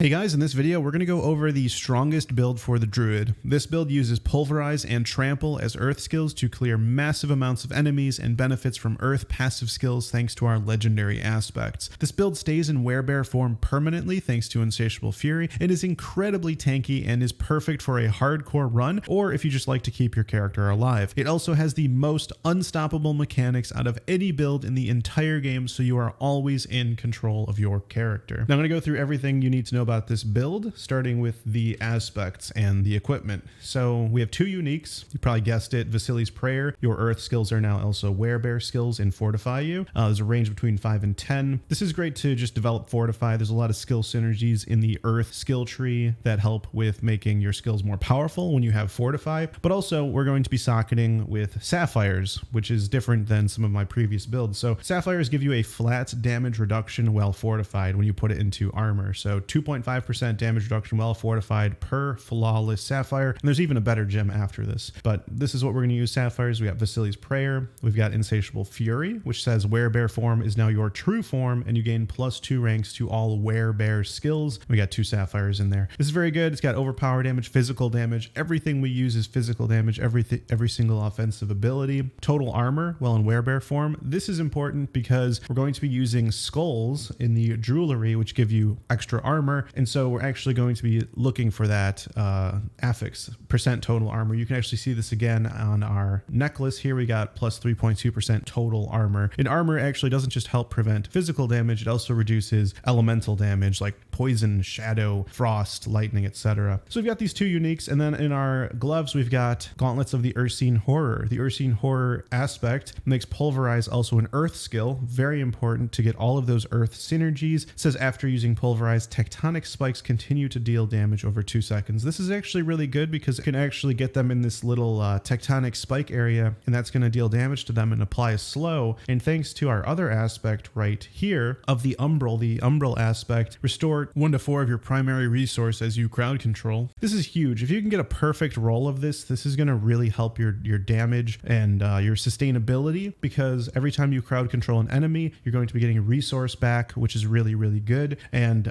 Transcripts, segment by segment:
Hey guys, in this video we're going to go over the strongest build for the Druid. This build uses Pulverize and Trample as earth skills to clear massive amounts of enemies and benefits from earth passive skills thanks to our legendary aspects. This build stays in Werebear form permanently thanks to Insatiable Fury. It is incredibly tanky and is perfect for a hardcore run, or if you just like to keep your character alive. It also has the most unstoppable mechanics out of any build in the entire game, so you are always in control of your character. Now I'm going to go through everything you need to know about this build, starting with the aspects and the equipment. So we have two uniques. You probably guessed it, Vasili's Prayer. Your earth skills are now also Werebear skills in Fortify you. There's a range between 5 and 10. This is great to just develop Fortify. There's a lot of skill synergies in the earth skill tree that help with making your skills more powerful when you have Fortify, but also we're going to be socketing with Sapphires, which is different than some of my previous builds. So Sapphires give you a flat damage reduction while fortified when you put it into armor. So 2.5% damage reduction while fortified per flawless Sapphire. And there's even a better gem after this, but this is what we're going to use Sapphires. We got Vasili's Prayer. We've got Insatiable Fury, which says Werebear form is now your true form and you gain +2 ranks to all Werebear skills. We got 2 Sapphires in there. This is very good. It's got overpower damage, physical damage. Everything we use is physical damage, every single offensive ability. Total armor while in Werebear form. This is important because we're going to be using skulls in the jewelry, which give you extra armor. And so we're actually going to be looking for that affix, percent total armor. You can actually see this again on our necklace. Here we got +3.2% total armor. And armor actually doesn't just help prevent physical damage, it also reduces elemental damage like poison, shadow, frost, lightning, etc. So we've got these two uniques, and then in our gloves we've got Gauntlets of the Ursine Horror. The Ursine Horror aspect makes Pulverize also an earth skill, very important to get all of those earth synergies. It says after using Pulverize, tectonic spikes continue to deal damage over 2 seconds. This is actually really good because it can actually get them in this little tectonic spike area, and that's going to deal damage to them and apply a slow. And thanks to our other aspect right here of the umbral aspect, restore 1 to 4 of your primary resource as you crowd control. This is huge. If you can get a perfect roll of this is going to really help your damage and your sustainability, because every time you crowd control an enemy, you're going to be getting a resource back, which is really, really good. And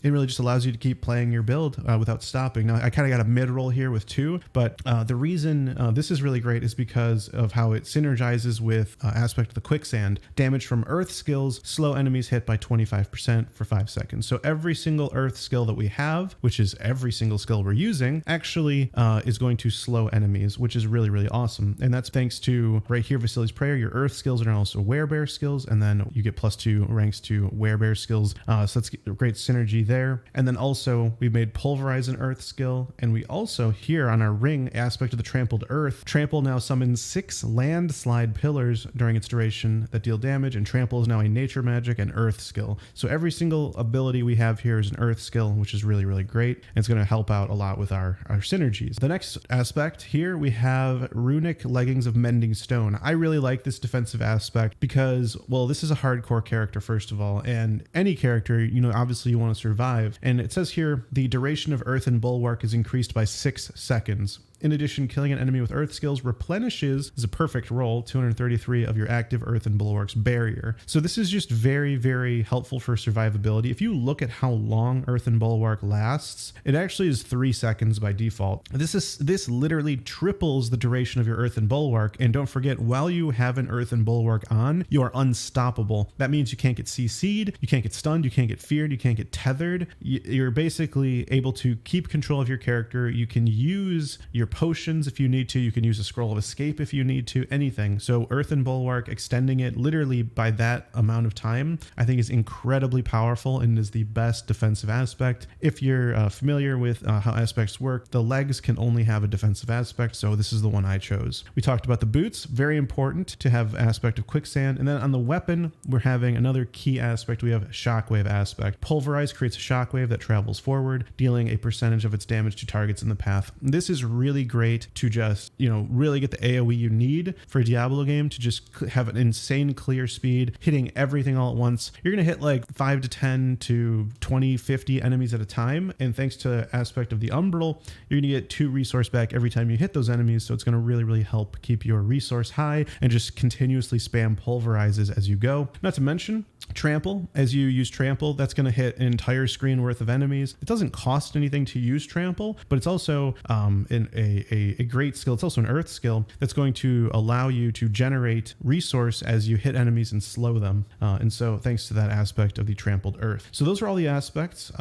it really just allows you to keep playing your build without stopping. Now, I kind of got a mid-roll here with 2, but the reason this is really great is because of how it synergizes with aspect of the quicksand. Damage from earth skills slow enemies hit by 25% for 5 seconds. So every single earth skill that we have, which is every single skill we're using, actually is going to slow enemies, which is really, really awesome. And that's thanks to right here, Vasili's Prayer. Your earth skills are also Werebear skills, and then you get +2 ranks to Werebear skills. So that's a great synergy there. And then also we made Pulverize an earth skill, and we also here on our ring aspect of the Trampled Earth, Trample now summons 6 landslide pillars during its duration that deal damage, and Trample is now a nature magic and earth skill. So every single ability we have here is an earth skill, which is really, really great. And it's going to help out a lot with our synergies. The next aspect here, we have Runic Leggings of Mending Stone. I really like this defensive aspect because, well, this is a hardcore character, first of all, and any character, you know, obviously you want to survive. And it says here, the duration of Earth and Bulwark is increased by 6 seconds. In addition, killing an enemy with earth skills replenishes, is a perfect roll, 233 of your active earth and bulwarks barrier. So this is just very, very helpful for survivability. If you look at how long earth and bulwark lasts, it actually is 3 seconds by default. This literally triples the duration of your earth and bulwark. And don't forget, while you have an earth and bulwark on, you are unstoppable. That means you can't get CC'd, you can't get stunned, you can't get feared, you can't get tethered. You're basically able to keep control of your character. You can use your potions if you need to. You can use a scroll of escape if you need to, anything. So earth and bulwark, extending it literally by that amount of time, I think is incredibly powerful and is the best defensive aspect. If you're familiar with how aspects work, the legs can only have a defensive aspect, so this is the one I chose. We talked about the boots, very important to have aspect of quicksand. And then on the weapon, we're having another key aspect. We have shockwave aspect. Pulverize creates a shockwave that travels forward, dealing a percentage of its damage to targets in the path. This is really really great to just, really get the AoE you need for a Diablo game to just have an insane clear speed, hitting everything all at once. You're going to hit like 5 to 10 to 20, 50 enemies at a time. And thanks to the aspect of the Umbral, you're going to get 2 resource back every time you hit those enemies. So it's going to really, really help keep your resource high and just continuously spam pulverizes as you go. Not to mention, Trample. As you use Trample, that's going to hit an entire screen worth of enemies. It doesn't cost anything to use Trample, but it's also a great skill. It's also an earth skill that's going to allow you to generate resource as you hit enemies and slow them. And so thanks to that aspect of the trampled earth. So those are all the aspects.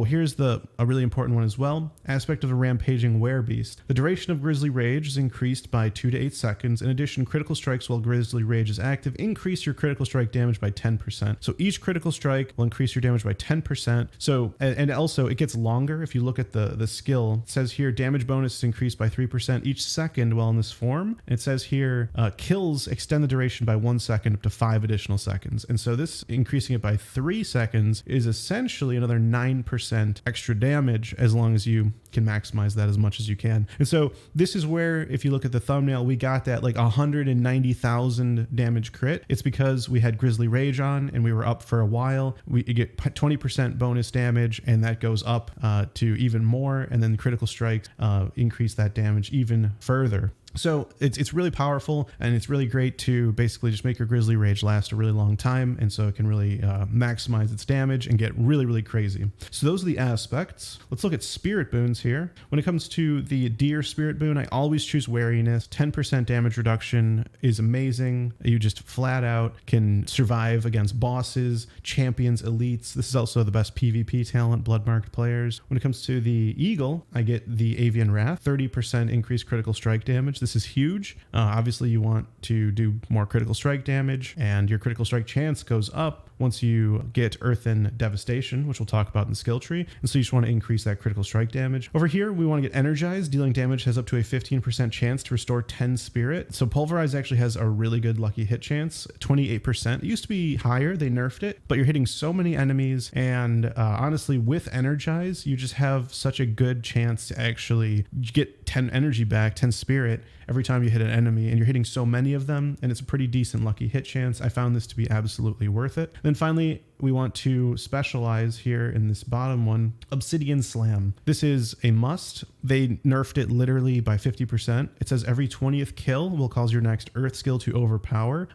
Here's a really important one as well. Aspect of the rampaging werebeast. The duration of Grizzly Rage is increased by 2 to 8 seconds. In addition, critical strikes while Grizzly Rage is active increase your critical strike damage by 10%. So each critical strike will increase your damage by 10%. So, and also it gets longer. If you look at the skill, it says here damage bonus is increased by 3% each second while in this form. And it says here kills extend the duration by 1 second up to 5 additional seconds. And so this increasing it by 3 seconds is essentially another 9% extra damage as long as you can maximize that as much as you can. And so this is where, if you look at the thumbnail, we got that like 190,000 damage crit. It's because we had Grizzly Rage on and we were up for a while. You get 20% bonus damage, and that goes up to even more. And then the critical strikes increase that damage even further. So it's really powerful, and it's really great to basically just make your Grizzly Rage last a really long time. And so it can really maximize its damage and get really, really crazy. So those are the aspects. Let's look at spirit boons here. When it comes to the deer spirit boon, I always choose wariness. 10% damage reduction is amazing. You just flat out can survive against bosses, champions, elites. This is also the best PvP talent, bloodmarked players. When it comes to the eagle, I get the Avian Wrath, 30% increased critical strike damage. This is huge. Obviously, you want to do more critical strike damage, and your critical strike chance goes up once you get Earthen Devastation, which we'll talk about in the skill tree. And so you just want to increase that critical strike damage. Over here, we want to get Energized. Dealing damage has up to a 15% chance to restore 10 spirit. So Pulverize actually has a really good lucky hit chance, 28%. It used to be higher, they nerfed it, but you're hitting so many enemies. And honestly, with Energize, you just have such a good chance to actually get 10 energy back, 10 spirit every time you hit an enemy, and you're hitting so many of them, and it's a pretty decent lucky hit chance. I found this to be absolutely worth it. Then finally, we want to specialize here in this bottom one, Obsidian Slam. This is a must. They nerfed it literally by 50%. It says every 20th kill will cause your next earth skill to overpower.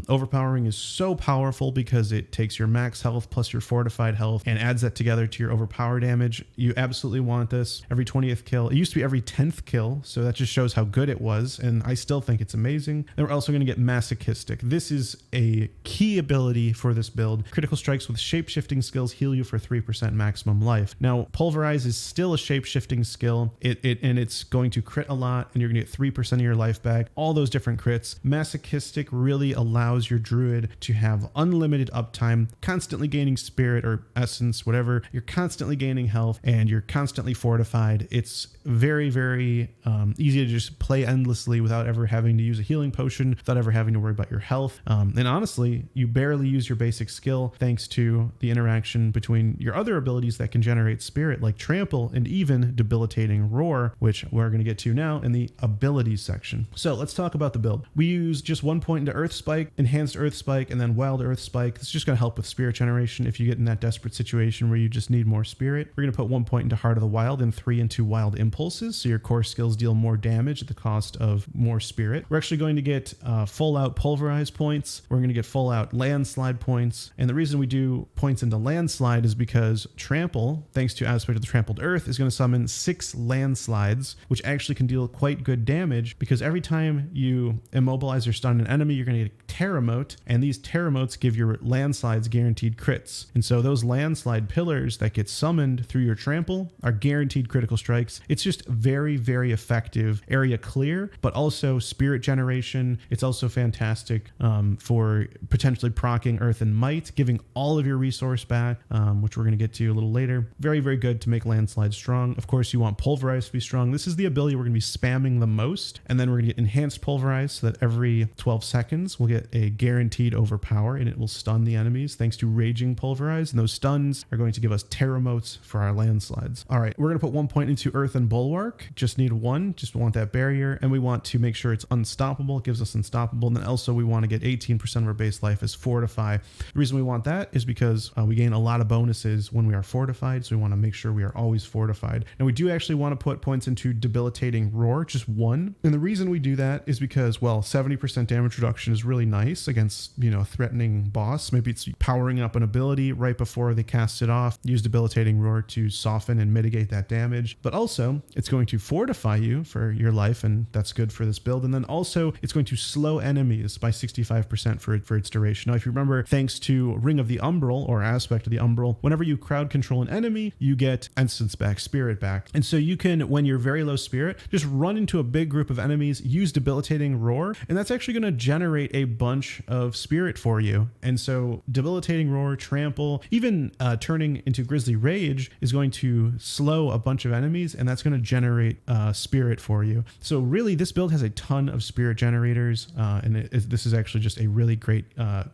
Overpowering is so powerful because it takes your max health plus your fortified health and adds that together to your overpower damage. You absolutely want this. Every 20th kill. It used to be every 10th kill, so that just shows how good it was, and I still think it's amazing. Then we're also going to get Masochistic. This is a key ability for this build. Critical strikes with shape-shifting skills heal you for 3% maximum life. Now, Pulverize is still a shape-shifting skill, and it's going to crit a lot, and you're going to get 3% of your life back. All those different crits. Masochistic really allows your Druid to have unlimited uptime, constantly gaining spirit or essence, whatever. You're constantly gaining health, and you're constantly fortified. It's very, very easy to just play endlessly without ever having to use a healing potion, without ever having to worry about your health. And honestly, you barely use your basic skill thanks to the interaction between your other abilities that can generate spirit, like Trample and even Debilitating Roar, which we're going to get to now in the abilities section. So let's talk about the build. We use just 1 point into Earth Spike, Enhanced Earth Spike, and then Wild Earth Spike. This is just going to help with spirit generation if you get in that desperate situation where you just need more spirit. We're going to put 1 point into Heart of the Wild and 3 into Wild Impulses, so your core skills deal more damage at the cost of more spirit. We're actually going to get full out Pulverize points. We're going to get full out Landslide points. And the reason we do points into Landslide is because Trample, thanks to aspect of the Trampled Earth, is going to summon 6 landslides, which actually can deal quite good damage, because every time you immobilize or stun an enemy, you're going to get a Terramote, and these Terramotes give your landslides guaranteed crits. And so those landslide pillars that get summoned through your Trample are guaranteed critical strikes. It's just very, very effective area clear clear, but also spirit generation. It's also fantastic for potentially proccing Earth and Might, giving all of your resource back, which we're going to get to a little later. Very, very good to make landslides strong. Of course, you want Pulverize to be strong. This is the ability we're going to be spamming the most, and then we're going to get Enhanced Pulverize so that every 12 seconds we'll get a guaranteed overpower, and it will stun the enemies thanks to Raging Pulverize, and those stuns are going to give us Terramotes for our landslides. All right, we're going to put 1 point into Earth and Bulwark. Just need 1, just want that barrier, and we want to make sure it's unstoppable. It gives us unstoppable, and then also we want to get 18% of our base life as Fortify. The reason we want that is because we gain a lot of bonuses when we are fortified, so we want to make sure we are always fortified. And we do actually want to put points into Debilitating Roar, just 1. And the reason we do that is because, well, 70% damage reduction is really nice against, a threatening boss. Maybe it's powering up an ability right before they cast it off. Use Debilitating Roar to soften and mitigate that damage. But also, it's going to fortify you for your life, and that's good for this build. And then also, it's going to slow enemies by 65% for its duration. Now, if you remember, thanks to Ring of the Umbral, or Aspect of the Umbral, whenever you crowd control an enemy, you get Instance back, Spirit back. And so you can, when you're very low Spirit, just run into a big group of enemies, use Debilitating Roar, and that's actually going to generate a bunch of Spirit for you. And so Debilitating Roar, Trample, even turning into Grisly Rage is going to slow a bunch of enemies, and that's going to generate Spirit for you. So really, this build has a ton of Spirit generators, and this is actually just a really great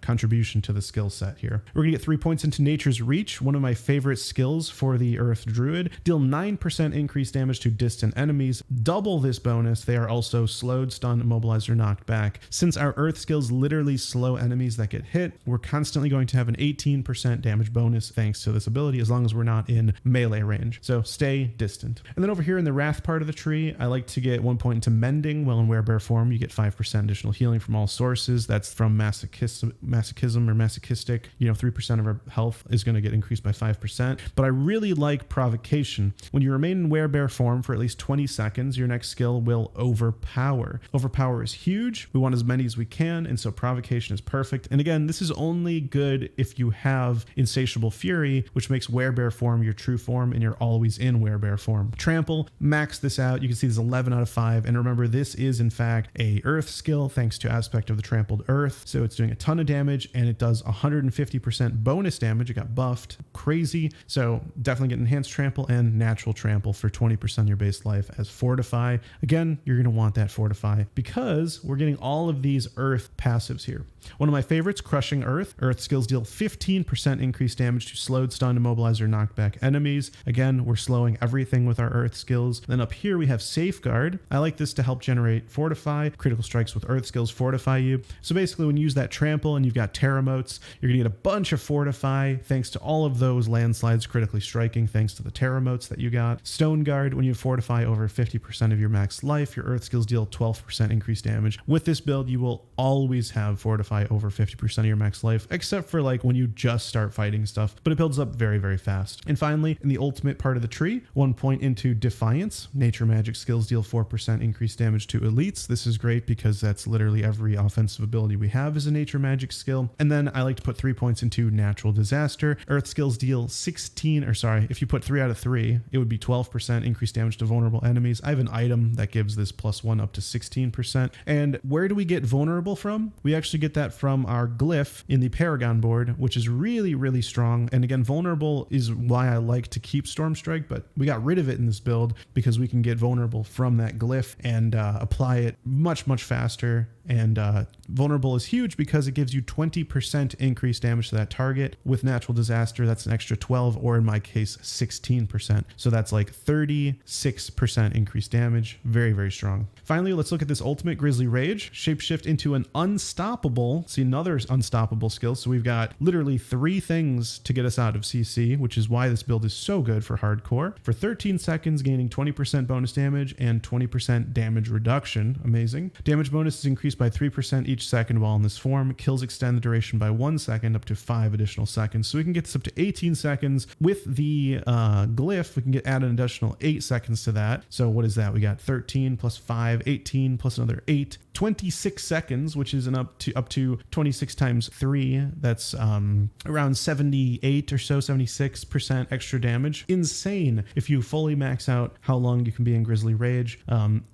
contribution to the skill set here. We're going to get 3 points into Nature's Reach, one of my favorite skills for the Earth Druid. Deal 9% increased damage to distant enemies. Double this bonus, they are also slowed, stunned, immobilized, or knocked back. Since our Earth skills literally slow enemies that get hit, we're constantly going to have an 18% damage bonus thanks to this ability, as long as we're not in melee range. So stay distant. And then over here in the Wrath part of the tree, I like to get 1 point into Mending. Well, in Werebear form, you get 5% additional healing from all sources. That's from masochism or masochistic. 3% of our health is going to get increased by 5%. But I really like Provocation. When you remain in Werebear form for at least 20 seconds, your next skill will Overpower. Overpower is huge. We want as many as we can, and so Provocation is perfect. And again, this is only good if you have Insatiable Fury, which makes Werebear form your true form, and you're always in Werebear form. Trample, max this out. You can see this 11 out of 5. And remember, this is in fact a Earth skill thanks to Aspect of the Trampled Earth. So it's doing a ton of damage, and it does 150% bonus damage. It got buffed. Crazy. So definitely get Enhanced Trample and Natural Trample for 20% of your base life as Fortify. Again, you're going to want that Fortify because we're getting all of these Earth passives here. One of my favorites, Crushing Earth. Earth skills deal 15% increased damage to slowed, stunned, immobilized, or knocked back enemies. Again, we're slowing everything with our Earth skills. Then up here we have Safeguard. I like this to help generate Fortify. Critical strikes with Earth skills fortify you. So basically, when you use that Trample and you've got Terramotes, you're going to get a bunch of Fortify thanks to all of those landslides critically striking thanks to the Terramotes that you got. Stone Guard, when you Fortify over 50% of your max life, your Earth skills deal 12% increased damage. With this build, you will always have Fortify over 50% of your max life, except for like when you just start fighting stuff, but it builds up very, very fast. And finally, in the ultimate part of the tree, 1 point into Defiance. Nature magic skills deal 4% increased damage to elites. This is great because that's literally every offensive ability we have is a nature magic skill. And then I like to put 3 points into Natural Disaster. Earth skills deal if you put 3 out of 3, it would be 12% increased damage to vulnerable enemies. I have an item that gives this +1 up to 16%. And where do we get vulnerable from? We actually get that from our glyph in the Paragon Board, which is really, really strong. And again, vulnerable is why I like to keep Storm Strike, but we got rid of it in this build because we can get vulnerable from that glyph and apply it much, much faster. And vulnerable is huge because it gives you 20% increased damage to that target. With Natural Disaster, that's an extra 12, or in my case, 16%. So that's like 36% increased damage. Very, very strong. Finally, let's look at this ultimate Grisly Rage. Shapeshift into an Unstoppable. See, another unstoppable skill. So we've got literally 3 things to get us out of CC, which is why this build is so good for hardcore. For 13 seconds, gaining 20% bonus damage and 20% damage reduction. Amazing. Damage bonus is increased by 3% each second while in this form. Kills extend the duration by 1 second up to 5 additional seconds. So we can get this up to 18 seconds. With the glyph, we can add an additional 8 seconds to that. So what is that? We got 13 plus 5, 18 plus another 8. 26 seconds, which is up to 26 times 3. That's around 78 or so, 76% extra damage. Insane if you fully max out how long you can be in Grisly Rage.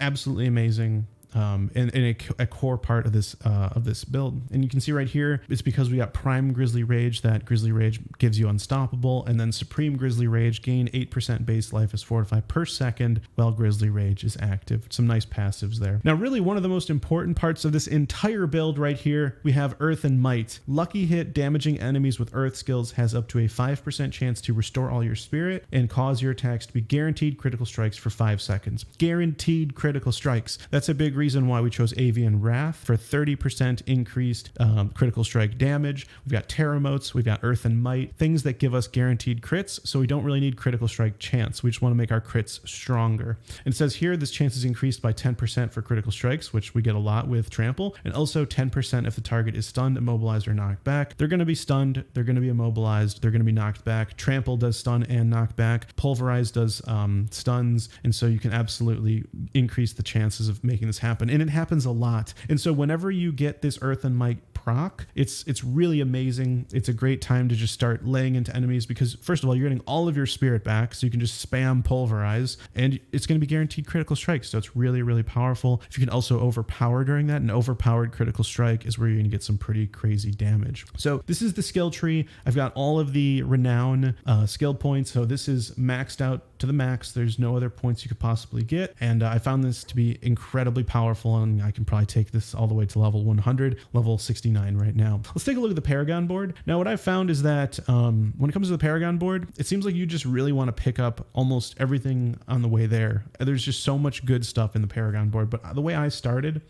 Absolutely amazing. and a core part of this build. And you can see right here, it's because we got Prime Grizzly Rage. That Grizzly Rage gives you Unstoppable, and then Supreme Grizzly Rage, gain 8% base life as fortified per second while Grizzly Rage is active. Some nice passives there. Now, really one of the most important parts of this entire build right here, we have Earth and Might. Lucky hit damaging enemies with Earth skills has up to a 5% chance to restore all your spirit and cause your attacks to be guaranteed critical strikes for 5 seconds. Guaranteed critical strikes. That's a big reason why we chose Avian Wrath for 30% increased critical strike damage. We've got Terra Motes, we've got Earth and Might, things that give us guaranteed crits, so we don't really need critical strike chance. We just want to make our crits stronger. And it says here this chance is increased by 10% for critical strikes, which we get a lot with Trample, and also 10% if the target is stunned, immobilized, or knocked back. They're going to be stunned, they're going to be immobilized, they're going to be knocked back. Trample does stun and knock back. Pulverize does stuns, and so you can absolutely increase the chances of making this happen, and it happens a lot. And so whenever you get this Earth and Might proc, it's really amazing. It's a great time to just start laying into enemies because first of all, you're getting all of your spirit back, so you can just spam Pulverize, and it's going to be guaranteed critical strikes. So it's really, really powerful. If you can also overpower during that, an overpowered critical strike is where you're going to get some pretty crazy damage. So this is the skill tree. I've got all of the renown skill points. So this is maxed out to the max. There's no other points you could possibly get. And I found this to be incredibly powerful, and I can probably take this all the way to level 100, level 69 right now. Let's take a look at the Paragon board. Now, what I've found is that when it comes to the Paragon board, it seems like you just really want to pick up almost everything on the way there. There's just so much good stuff in the Paragon board. But the way I started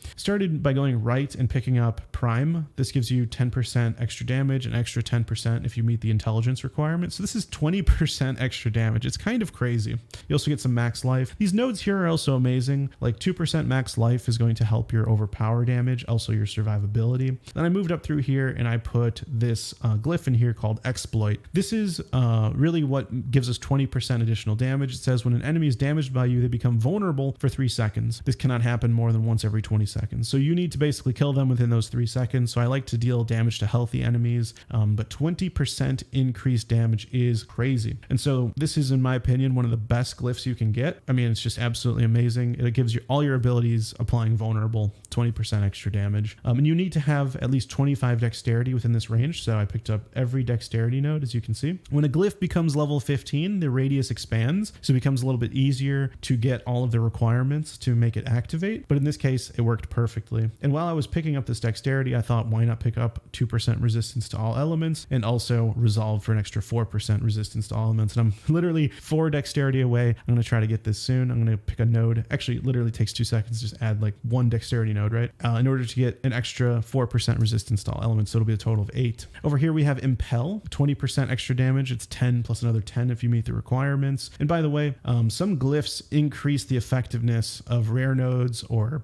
by going right and picking up Prime. This gives you 10% extra damage, an extra 10% if you meet the intelligence requirement. So this is 20% extra damage. It's kind of crazy. You also get some max life. These nodes here are also amazing. Like 2% max life is going to help your overpower damage, also your survivability. Then I moved up through here and I put this glyph in here called Exploit. This is really what gives us 20% additional damage. It says when an enemy is damaged by you, they become vulnerable for 3 seconds. This cannot happen more than once every 20 seconds. So you need to basically kill them within those 3 seconds. So I like to deal damage to healthy enemies, but 20% increased damage is crazy. And so this is, in my opinion, one of the best glyphs you can get. I mean, it's just absolutely amazing. It gives you all your abilities applying vulnerable, 20% extra damage. And you need to have at least 25 dexterity within this range. So I picked up every dexterity node, as you can see. When a glyph becomes level 15, the radius expands. So it becomes a little bit easier to get all of the requirements to make it activate. But in this case, it worked perfectly. And while I was picking up this dexterity, I thought, why not pick up 2% resistance to all elements and also resolve for an extra 4% resistance to all elements. And I'm literally 4 dexterity away. I'm going to try to get this soon. I'm going to pick a node. Actually, it literally takes 2 seconds. Just add like 1 dexterity node, right? In order to get an extra 4% resistance to all elements. So it'll be a total of 8. Over here, we have Impel, 20% extra damage. It's 10 plus another 10 if you meet the requirements. And by the way, some glyphs increase the effectiveness of rare nodes or,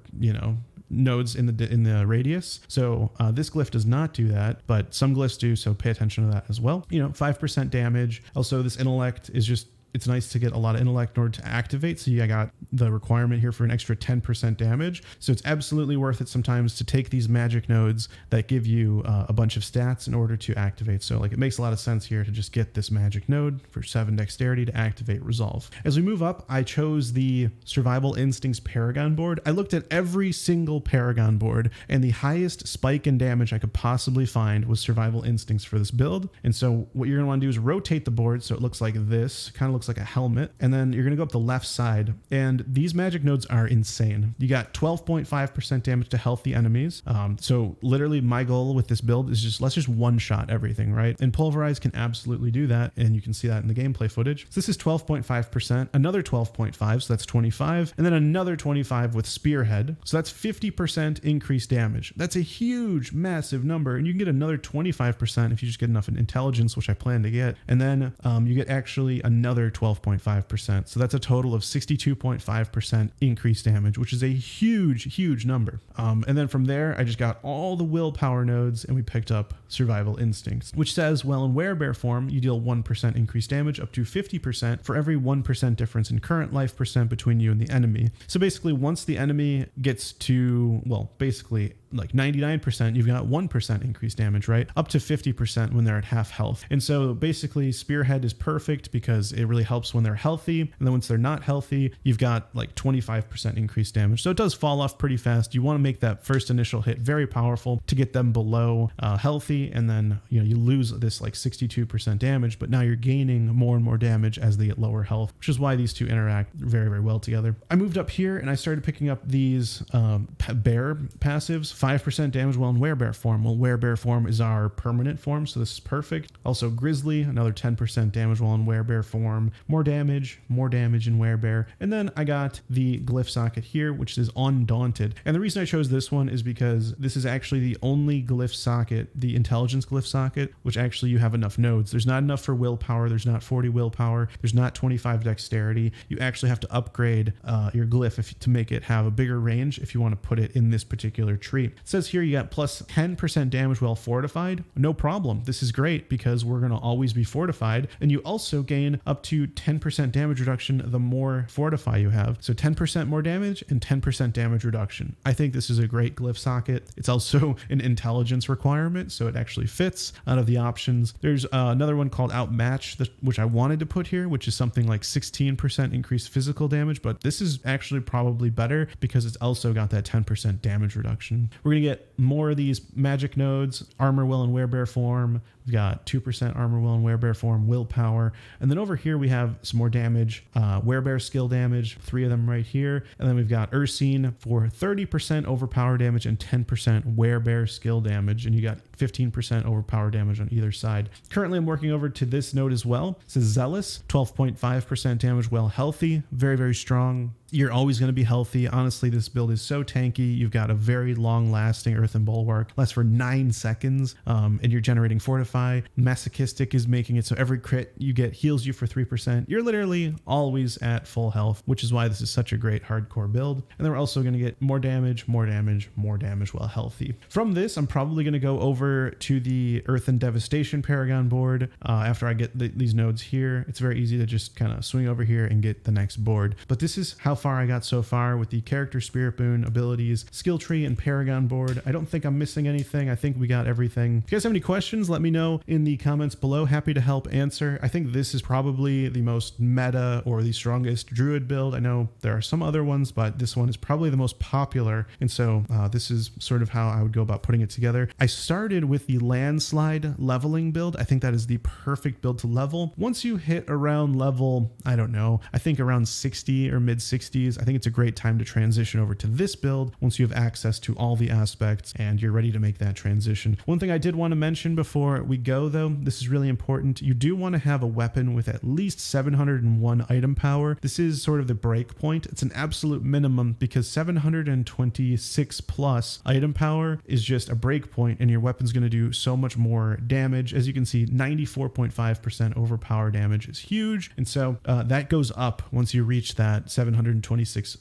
nodes in the radius. So this glyph does not do that, but some glyphs do, so pay attention to that as well. 5% damage. Also, this intellect is just, it's nice to get a lot of intellect in order to activate. So I got the requirement here for an extra 10% damage. So it's absolutely worth it sometimes to take these magic nodes that give you a bunch of stats in order to activate. So like it makes a lot of sense here to just get this magic node for 7 dexterity to activate resolve. As we move up, I chose the Survival Instincts Paragon board. I looked at every single Paragon board, and the highest spike in damage I could possibly find was Survival Instincts for this build. And so what you're going to want to do is rotate the board so it looks like this, kind of looks like a helmet, and then you're going to go up the left side, and these magic nodes are insane. You got 12.5% damage to healthy enemies. So literally my goal with this build is let's just one-shot everything, right? And Pulverize can absolutely do that, and you can see that in the gameplay footage. So this is 12.5%, another 12.5, so that's 25, and then another 25 with Spearhead. So that's 50% increased damage. That's a huge, massive number, and you can get another 25% if you just get enough intelligence, which I plan to get. And then you get actually another 12.5%. So that's a total of 62.5% increased damage, which is a huge, huge number. And then from there, I just got all the willpower nodes, and we picked up Survival Instincts, which says, well, in Werebear form, you deal 1% increased damage up to 50% for every 1% difference in current life percent between you and the enemy. So basically, once the enemy gets to, well, basically like 99%, you've got 1% increased damage, right? Up to 50% when they're at half health. And so basically Spearhead is perfect because it really helps when they're healthy. And then once they're not healthy, you've got like 25% increased damage. So it does fall off pretty fast. You want to make that first initial hit very powerful to get them below healthy. And then, you know, you lose this like 62% damage, but now you're gaining more and more damage as they get lower health, which is why these two interact very, very well together. I moved up here and I started picking up these bear passives, 5% damage while in Werebear form. Well, Werebear form is our permanent form, so this is perfect. Also Grizzly, another 10% damage while in Werebear form. More damage in Werebear. And then I got the glyph socket here, which is Undaunted. And the reason I chose this one is because this is actually the only glyph socket, the intelligence glyph socket, which actually you have enough nodes. There's not enough for willpower. There's not 40 willpower. There's not 25 dexterity. You actually have to upgrade your glyph to make it have a bigger range if you want to put it in this particular tree. It says here you got plus 10% damage while fortified. No problem. This is great because we're going to always be fortified. And you also gain up to 10% damage reduction the more fortify you have. So 10% more damage and 10% damage reduction. I think this is a great glyph socket. It's also an intelligence requirement, so it actually fits out of the options. There's another one called Outmatch, which I wanted to put here, which is something like 16% increased physical damage, but this is actually probably better because it's also got that 10% damage reduction. We're going to get more of these magic nodes, Armor Will and Werebear form. We've got 2% Armor Will and Werebear form, willpower. And then over here we have some more damage, Werebear skill damage, 3 of them right here. And then we've got Ursine for 30% overpower damage and 10% Werebear skill damage. And you got 15% overpower damage on either side. Currently I'm working over to this node as well. This is Zealous, 12.5% damage while healthy, very, very strong. You're always going to be healthy. Honestly, this build is so tanky. You've got a very long lasting Earthen Bulwark, lasts for 9 seconds, and you're generating Fortify. Masochistic is making it so every crit you get heals you for 3%. You're literally always at full health, which is why this is such a great hardcore build. And then we're also going to get more damage while healthy. From this, I'm probably going to go over to the Earthen Devastation Paragon board after I get these nodes here. It's very easy to just kind of swing over here and get the next board. But this is how far I got so far with the character spirit boon, abilities, skill tree, and Paragon board. I don't think I'm missing anything. I think we got everything. If you guys have any questions, let me know in the comments below. Happy to help answer. I think this is probably the most meta or the strongest Druid build. I know there are some other ones, but this one is probably the most popular. And so this is sort of how I would go about putting it together. I started with the landslide leveling build. I think that is the perfect build to level. Once you hit around level, I don't know, I think around 60 or mid 60s, I think it's a great time to transition over to this build once you have access to all the aspects and you're ready to make that transition. One thing I did want to mention before we go though, this is really important. You do want to have a weapon with at least 701 item power. This is sort of the break point. It's an absolute minimum because 726 plus item power is just a break point and your weapon's going to do so much more damage. As you can see, 94.5% overpower damage is huge. And so that goes up once you reach that 726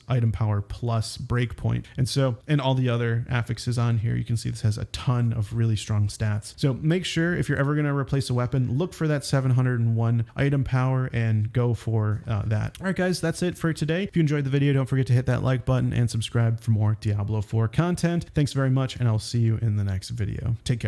item power plus breakpoint. And all the other affixes on here, you can see this has a ton of really strong stats. So make sure if you're ever going to replace a weapon, look for that 701 item power and go for that. All right, guys, that's it for today. If you enjoyed the video, don't forget to hit that like button and subscribe for more Diablo 4 content. Thanks very much, and I'll see you in the next video. Take care.